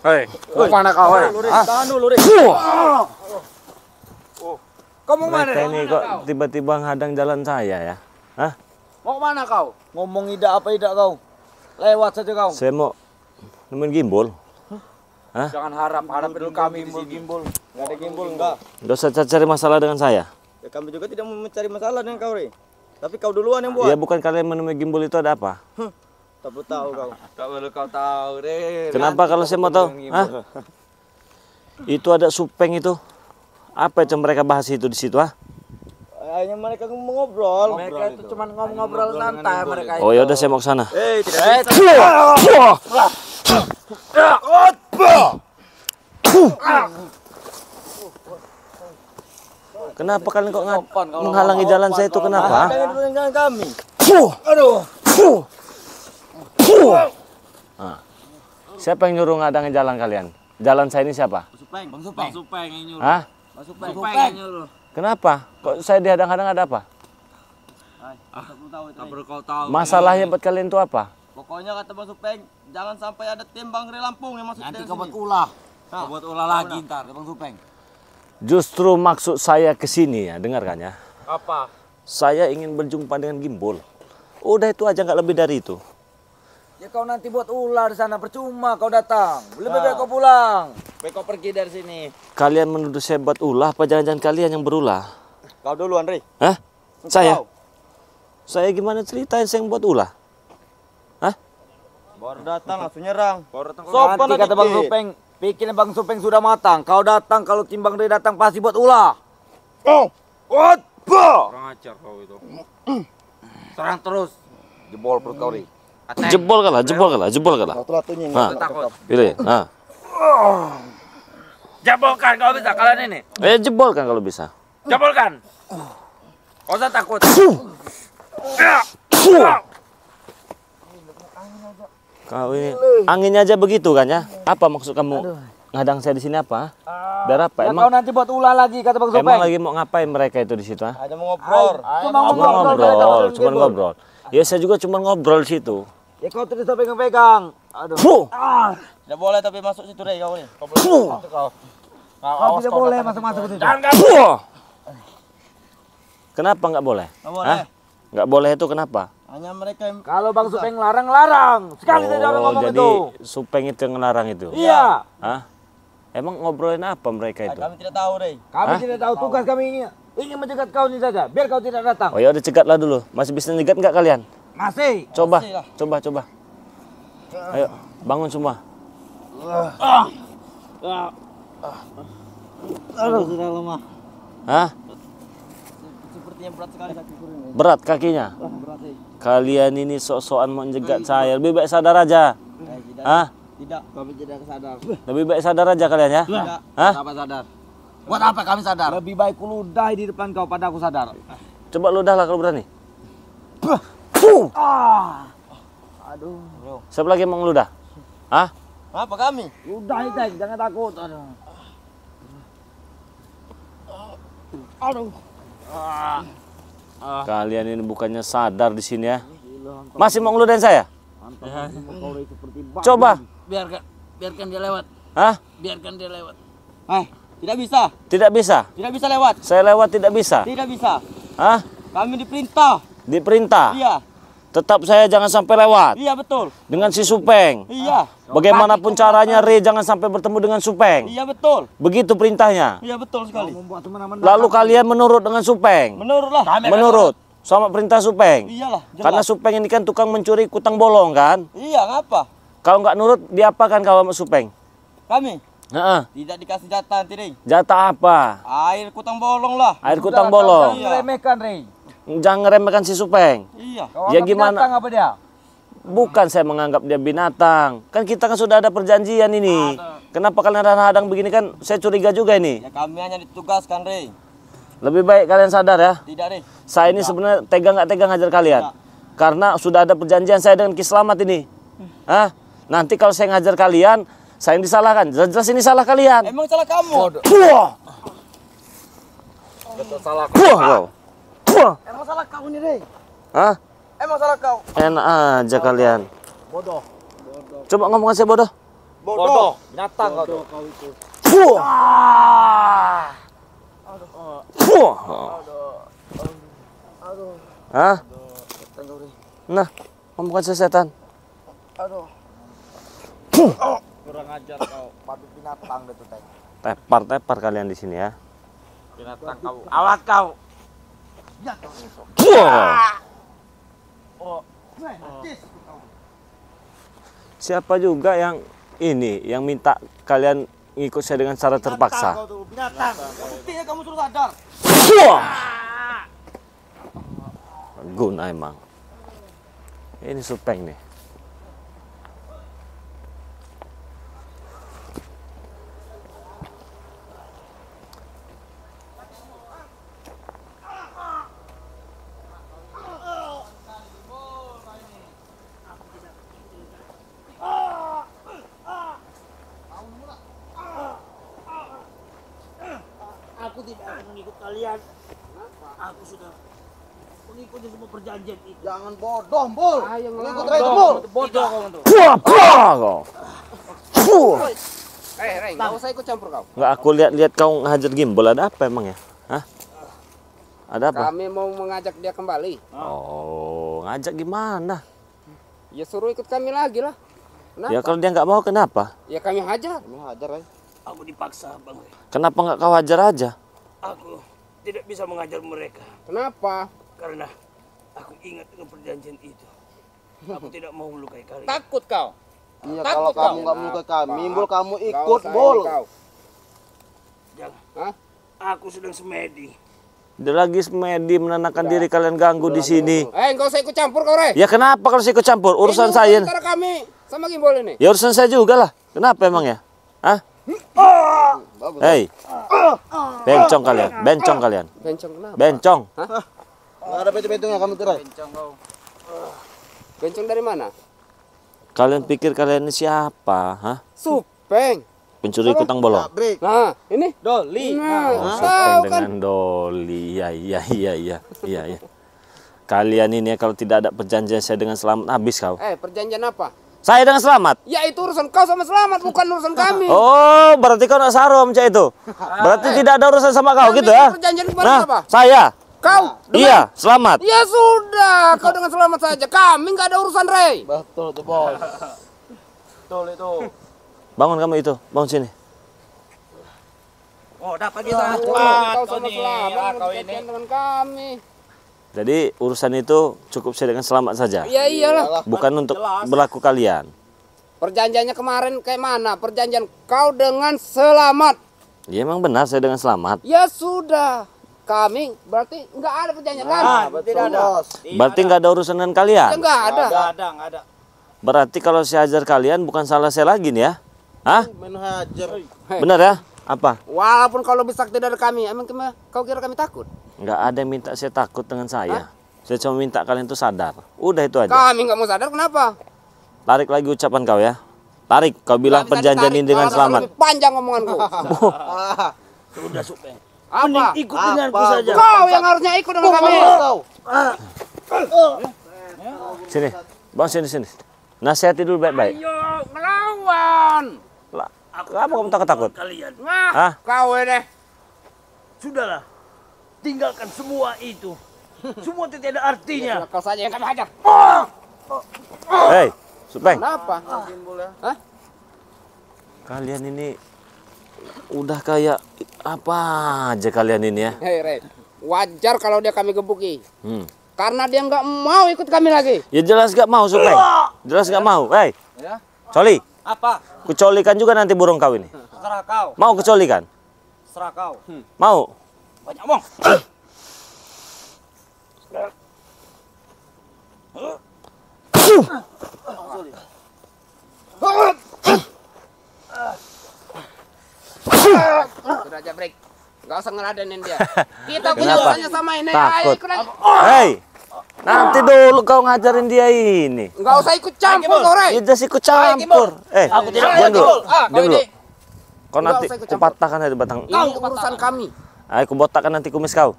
Hei, mau mana kau? Tahan dulu, Rik. Kau mau mana? Mereka ini kok tiba-tiba ngadang jalan saya ya? Hah? Mau mana kau? Ngomong idak apa idak kau? Lewat saja kau. Saya mau nemuin gimbal. Hah? Jangan harap dulu kami di sini. Gimbal. Enggak ada gimbal, enggak. Nggak usah cari masalah dengan saya. Ya, kami juga tidak mau mencari masalah dengan kau, Rik. Tapi kau duluan yang buat. Ya bukan kalian menemui gimbal itu ada apa? Tak perlu tahu kau. Tak perlu kau tahu, Rik. Kenapa kalau saya mau tahu? Hah? Itu ada supeng itu. Apa yang mereka bahas itu di situ, ah? Hanya mereka ngobrol. Mereka itu cuma ngobrol santai mereka itu. Oh ya udah saya mau ke sana. Tidak Kenapa kalian kok menghalangi jalan saya itu kenapa? dengan kami. Aduh. Nah, siapa yang nyuruh ngadangin jalan kalian? Jalan saya ini siapa? Bang Supeng yang nyuruh. Hah? Bang Supeng yang nyuruh. Kenapa? Kok saya dihadang-hadang ada apa? Tak perlu kau tahu. Masalahnya buat kalian itu apa? Pokoknya kata Bang Supeng, jangan sampai ada tim Bang Re Lampung yang masuk Nanti dari kau buat sini. ulah. Nah, Kau buat ulah lagi ntar, Bang Supeng. Justru maksud saya ke sini ya, dengarkan ya. Apa? Saya ingin berjumpa dengan gimbal. Udah itu aja nggak lebih dari itu. ya kau nanti buat ular di sana percuma kau datang. Lebih baik kau pulang. Baik kau pergi dari sini. Kalian menuduh saya buat ulah, apa jangan-jangan kalian yang berulah? Kau duluan, Re. Hah? Saya? Kau. Saya gimana ceritain saya yang buat ulah? Hah? Baru datang langsung nyerang. Sopan Nanti kata Bang Supeng, pikirnya Bang Supeng sudah matang. Kau datang, kalau Tim Bang Re datang pasti buat ulah. Kurang ajar kau itu. Serang terus. Jebol perut kau, Ri. Jebol kalah, jebol kalah, jebol kalah. Satu-satunya Nah, Takut. pilih. Nah. Jebolkan kau bisa kalian ini. Jebol kan kalau bisa. Jebolkan. Kau usah takut. Kau ini anginnya aja begitu kan ya? Apa maksud kamu ngadang saya di sini apa? Biar apa? Ya kau nanti buat ulah lagi kata Bang Supeng. Emang lagi mau ngapain mereka itu di situ? Ah? Ada mau ngobrol. Cuma ngobrol. Ya saya juga cuma ngobrol di situ. Ya kau terus pegang-pegang. Aduh. Tidak boleh tapi masuk situ, Re, kau nih. Kau boleh masuk kau. Kau tidak boleh masuk-masuk itu. Kenapa nggak boleh? Nggak boleh. Hah? Nggak boleh itu kenapa? Hanya mereka yang... Kalau Bang Supeng larang-larang. Sekali saja orang ngomong jadi itu. Supeng itu yang ngelarang itu? Iya. Hah? Emang ngobrolin apa mereka itu? Kami tidak tahu, Re. Kami tidak tahu. Tugas kami ingin mencegat kau ini saja. Biar kau tidak datang. Oh ya udah cegatlah dulu. Masih bisa nyegat nggak kalian? Masih. Coba, Masih lah. coba. Ayo, bangun semua. Aduh, sudah lemah. Hah? Sepertinya berat sekali kakiku ini. Berat kakinya? Berat, Re. Kalian ini sok-sokan mau menjegat saya. Lebih baik sadar aja. Tidak. Hah? Tidak, kami tidak sadar. Lebih baik sadar aja kalian ya? Tidak. Hah? Apa sadar? Buat apa kami sadar? Lebih baik ku ludahi di depan kau pada aku sadar. Coba ludah lah kalau berani. Aduh. Siapa lagi yang mau ngeludah? Hah? Apa kami? Ludahi, Teng. Jangan takut. Aduh. Kalian ini bukannya sadar di sini ya? Masih mau ngeludahin saya? Coba. Biarkan dia lewat. Hah? Biarkan dia lewat. Tidak bisa. Tidak bisa? Tidak bisa lewat. Saya lewat tidak bisa? Tidak bisa. Hah? Kami diperintah. Diperintah? Iya. Tetap saya jangan sampai lewat? Iya, betul. Dengan si Supeng? Iya. Bagaimanapun caranya Re jangan sampai bertemu dengan Supeng? Iya, betul. Begitu perintahnya? Iya, betul sekali. Lalu kalian menurut dengan Supeng? Menurutlah. Menurut sama perintah Supeng? Iyalah, jelas. Karena Supeng ini kan tukang mencuri kutang bolong kan? Iya, ngapa? Kalau nggak nurut diapakan kau sama Supeng? Kami Heeh. tidak dikasih jatah nanti, Re. Jatah apa? Air kutang bolong lah. Air kutang bolong. Jangan remehkan, Re. Jangan ngeremehkan si Supeng. Iya. Ya gimana? Apa dia? Bukan saya menganggap dia binatang. Kan kita kan sudah ada perjanjian ini. Kenapa kalian hadang-hadang begini kan? Saya curiga juga ini. Ya kami hanya ditugaskan, Re. Lebih baik kalian sadar ya. Tidak, Re. Saya ini sebenarnya tega nggak tega ngajar kalian. Karena sudah ada perjanjian saya dengan Ki Slamet ini. Hah? Nanti kalau saya ngajar kalian, saya yang disalahkan. Jelas-jelas ini salah kalian. Emang salah kamu. Betul salah. Emang salah kau nih, Re. Hah? Emang salah kau. Enak aja kalian. Bodoh. Coba ngomong saya bodoh. Bodoh. Binatang kau tuh. Hah? Nah, kamu bukan setan. Kurang ajar kau. Padu binatang deh tuh, Teng. Tepar-tepar kalian di sini ya. Binatang kau. Awas kau. Siapa juga yang minta kalian ngikut saya dengan cara terpaksa? Binatang. Buktinya kamu suruh sadar. Guna emang. Ini Supeng nih. Aku tidak akan mengikut kalian. Aku sudah mengikuti semua perjanjian itu. Jangan bodoh, Bol. Ikut Ray Bol. Bodoh kamu tuh. Ray, enggak usah ikut campur kau. Nggak, aku lihat kau ngajar gimbal, ada apa emang ya? Hah? Ada apa? Kami mau mengajak dia kembali. Oh, ngajak gimana? Ya suruh ikut kami lagi lah. Kenapa? Ya kalau dia nggak mau kenapa? Ya kami hajar. Kami hajar, Ray. Aku dipaksa, Bang. Kenapa nggak kau hajar aja? Aku tidak bisa mengajar mereka Kenapa? karena aku ingat dengan perjanjian itu. Aku tidak mau melukai kalian. Takut kau. Iya, Takut kalau kamu kau. nggak menyukai kami, Bol, kamu Nggak ikut, usah Bol. ini kau. Jangan. Hah? Aku sedang semedi. Dia lagi semedi menenangkan diri kalian ganggu di sini. Enggak usah ikut campur kau, Ray. Ya kenapa kalau saya ikut campur? Urusan Ini saya. antara kami sama Gimbol ini. Ya urusan saya juga lah. Kenapa emang ya? Hah? Bagus. Hei. Bencong kalian, bencong kalian. Bencong kenapa? Bencong. Nggak ada betul-betulnya kamu tuh, Ray. Bencong dari mana? Kalian pikir kalian ini siapa? Hah? Supeng. Pencuri kutang bolong. Break. Nah, ini Doli. Nah, Oh, tahu Supeng kan. dengan Doli. Iya. Kalian ini ya, kalau tidak ada perjanjian saya dengan Selamat, habis kau. Perjanjian apa? Saya dengan Selamat. Ya itu urusan kau sama Selamat, bukan urusan kami. Oh, berarti kau nak sarum cak itu. Berarti tidak ada urusan sama kau Yang gitu bikin ya? perjanjian kemarin Nah, apa? saya. Kau. Iya, Selamat. Ya sudah, kau dengan Selamat saja. Kami nggak ada urusan, Ray. Betul tuh, Bol. Betul itu. Bangun kamu itu, bangun sini. Oh, dapat kita. Kau sama Selamat berkaitan dengan kami. Jadi urusan itu cukup saya dengan Selamat saja. Ya iyalah. Bukan untuk berlaku kalian. Perjanjiannya kemarin kayak mana? Perjanjian kau dengan Selamat. Ya emang benar saya dengan Selamat. Ya sudah. Kami berarti nggak ada perjanjian kan? Tidak ada. Berarti nggak ada urusan dengan kalian. Ya nggak ada. Nggak ada. Berarti kalau saya ajar kalian bukan salah saya lagi nih ya? Hah? Main hajar. Benar ya? Apa? Walaupun kau lebih sakti dari kami, emang kau kira kami takut? Nggak ada yang minta saya takut dengan saya. Saya cuma minta kalian tuh sadar. Udah itu aja. Kami nggak mau sadar kenapa? Tarik lagi ucapan kau ya. Tarik. Kau bilang Nggak bisa perjanjian ditarik. ini dengan Kalau Selamat. lebih panjang omonganku. Sudah, Supeng. Apa? Ikut denganku Apa? saja. Kau yang harusnya ikut dengan kami. Kau. Sini. Bang sini. Nasihati dulu baik-baik. Ayo melawan. Lah, kenapa kamu takut-takut? Kalian. Nah, Hah? kau deh. Sudahlah. Tinggalkan semua itu. Semua itu tidak ada artinya. Kau saja yang kami hajar. Hei, Supeng. Kenapa? Hah? Kalian ini udah kayak apa aja kalian ini ya? Hei, Ray. Wajar kalau dia kami gebuki. Karena dia nggak mau ikut kami lagi. Ya jelas gak mau, Supeng. Jelas gak mau. Hei, Ya. Coli. Apa? Kucolikan juga nanti burung kau ini. Serah kau. Mau kucolikan? Serah kau. Mau? Banyak omong. Sudah aja break. Nggak usah ngeladenin dia. Kita punya Kenapa? urusannya sama ini. Takut. Ayo ikut lagi. Hei, nanti dulu kau ngajarin dia ini. Nggak usah ikut campur kau, Ray. Dia just ikut campur. Aku tidak diam dulu. Kau Diam dulu. ini. Kau Nggak nanti usah ikut campur. kupatahkan dari batang. Ini urusan kami. Ayo kubotakkan nanti kumis kau.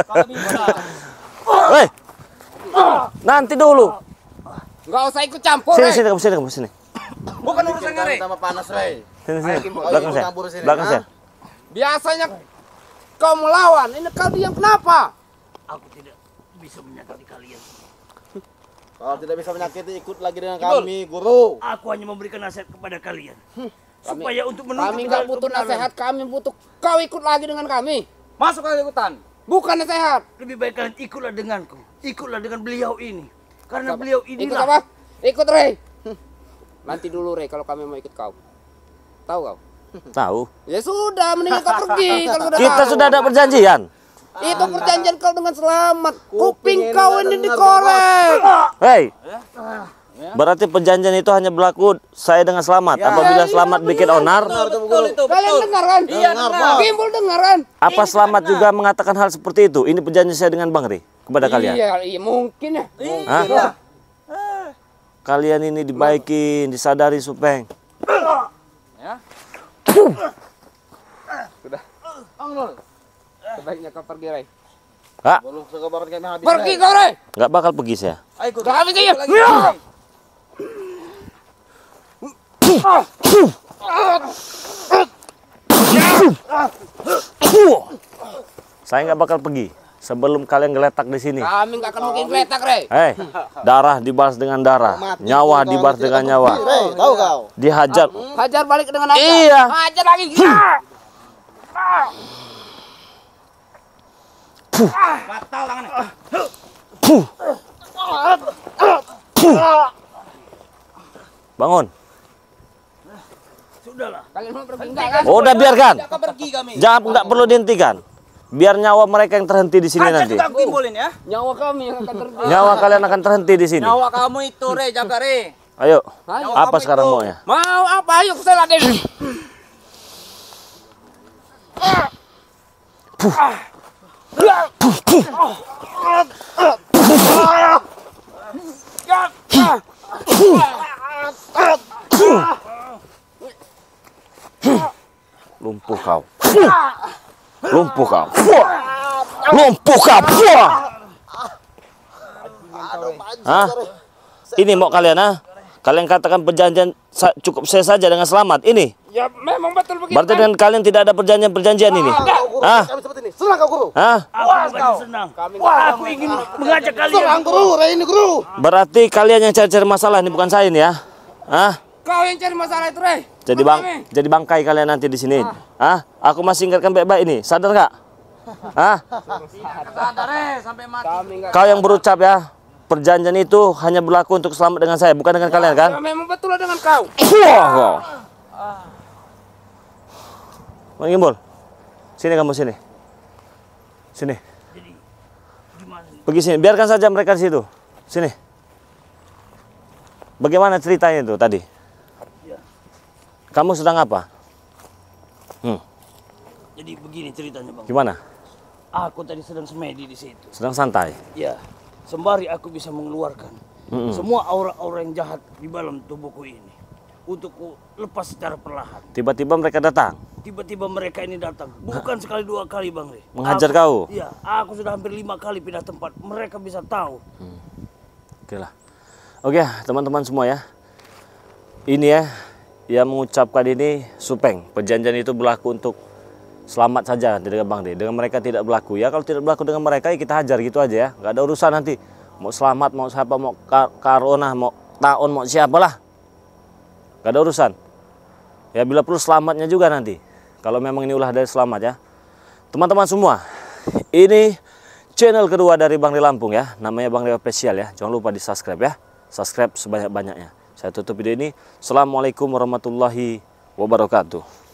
Kalau bisa. Hei, nanti dulu. Nggak usah ikut campur, Sini, Ray. sini, kamu sini. Bukan urusan Rey. Tambah panas, Rey. Sini, Ayo, sini. Kimbo. Belakang saya. Campur sini. Belakang saya. Biasanya kau melawan, ini kau diam kenapa? Aku tidak bisa menyakiti kalian. Kalau tidak bisa menyakiti, ikut lagi dengan kami, guru. Aku hanya memberikan nasihat kepada kalian. Supaya untuk menuntut Kami nggak butuh nasihat, kami butuh kau ikut lagi dengan kami. Masuk ke hutan. Bukan nasihat. Lebih baik kalian ikutlah denganku. Ikutlah dengan beliau ini. Karena beliau ini Ikut apa? Ikut Rey. Nanti dulu Rey kalau kami mau ikut kau. Tahu kau? Tahu. Ya sudah, mendingan kau pergi kalau sudah Kita tahu. sudah ada perjanjian. Itu perjanjian kau dengan selamat. Kuping kau ini dikorek. Hei. Berarti perjanjian itu hanya berlaku saya dengan selamat. Apabila selamat bikin onar, Kalian dengar kan? Iya, dengar. Gimbal dengar kan? apa selamat juga mengatakan hal seperti itu? Ini perjanjian saya dengan Bang Ri kepada kalian. Iya, mungkin ya. Hah? Kalian ini dibaikin, disadari Supeng. Sebaiknya kau pergi Rey. Kak, Belum sekebaran kami habis. Pergi kau Rey. nggak bakal pergi saya. Ayo ikut. Udah habis aja. Saya nggak bakal pergi sebelum kalian geletak di sini. Kami nggak akan mungkin geletak Rey. Hei, darah dibalas dengan darah, nyawa dibalas dengan nyawa. Rey, tahu kau? Dihajar. Hajar balik dengan apa? Iya. Hajar lagi. Batal tangannya. Bangun. Sudahlah. Kalian mau pergi enggak kan? Udah biarkan. Kita pergi kami. Jangan, nggak perlu dihentikan. Biar nyawa mereka yang terhenti di sini nanti. Kita gimbolin ya. Nyawa kami yang akan terjadi. Nyawa kalian akan terhenti di sini. Nyawa kamu itu, Rey, jaga Rey. Ayo. Ayo, Apa apa sekarang itu? maunya? Mau apa? Ayo saya laden. Lumpuh kau. Lumpuh kau. Lumpuh kau. Hah? Ini mau kalian, ah? Kalian katakan perjanjian cukup saya saja dengan selamat. Ini. Ya memang betul begitu. Berarti dengan kalian tidak ada perjanjian-perjanjian ini. Hah? Kami seperti ini. Serang kau, guru. Hah? Aku bukan senang. Aku ingin mengajak kalian. Serang, guru. Rey ini, guru. Berarti kalian yang cari-cari masalah ini, bukan saya ini ya. Hah? Kau yang cari masalah itu Rey. Jadi bangkai kalian nanti di sini. Hah? Aku masih ingatkan baik-baik ini. Sadar nggak? Hah? Sadar, Rey, sampai mati. Kami enggak. Kau yang berucap ya. Perjanjian itu hanya berlaku untuk selamat dengan saya, bukan dengan kalian kan? Ya, memang betul dengan kau. Wah. Bang Gimbal. Sini kamu sini. Sini. Jadi gimana? Pergi sini. Biarkan saja mereka di situ. Sini. Bagaimana ceritanya itu tadi? Kamu sedang apa? Jadi begini ceritanya Bang. Gimana? Aku tadi sedang semedi di situ. Sedang santai. Ya. Sembari aku bisa mengeluarkan semua aura-aura yang jahat di dalam tubuhku ini. Untuk ku lepas secara perlahan. Tiba-tiba mereka datang. Tiba-tiba mereka ini datang. Bukan sekali dua kali Bang Rey. Menghajar kau? Iya. Aku sudah hampir 5 kali pindah tempat. Mereka bisa tahu. Oke lah. Oke teman-teman semua ya. Ini ya. Yang mengucapkan ini Supeng. Perjanjian itu berlaku untuk selamat saja dengan Bang Ri. Dengan mereka tidak berlaku. Ya kalau tidak berlaku dengan mereka ya kita hajar gitu aja ya. Gak ada urusan nanti. Mau selamat, mau siapa, mau Karona, mau Taon, mau siapalah. Gak ada urusan. Ya bila perlu selamatnya juga nanti. Kalau memang ini ulah dari selamat ya. Teman-teman semua. Ini channel kedua dari Bang Ri Lampung ya. Namanya Bang Ri Official ya. Jangan lupa di subscribe ya. Subscribe sebanyak-banyaknya. Saya tutup video ini. Assalamualaikum warahmatullahi wabarakatuh.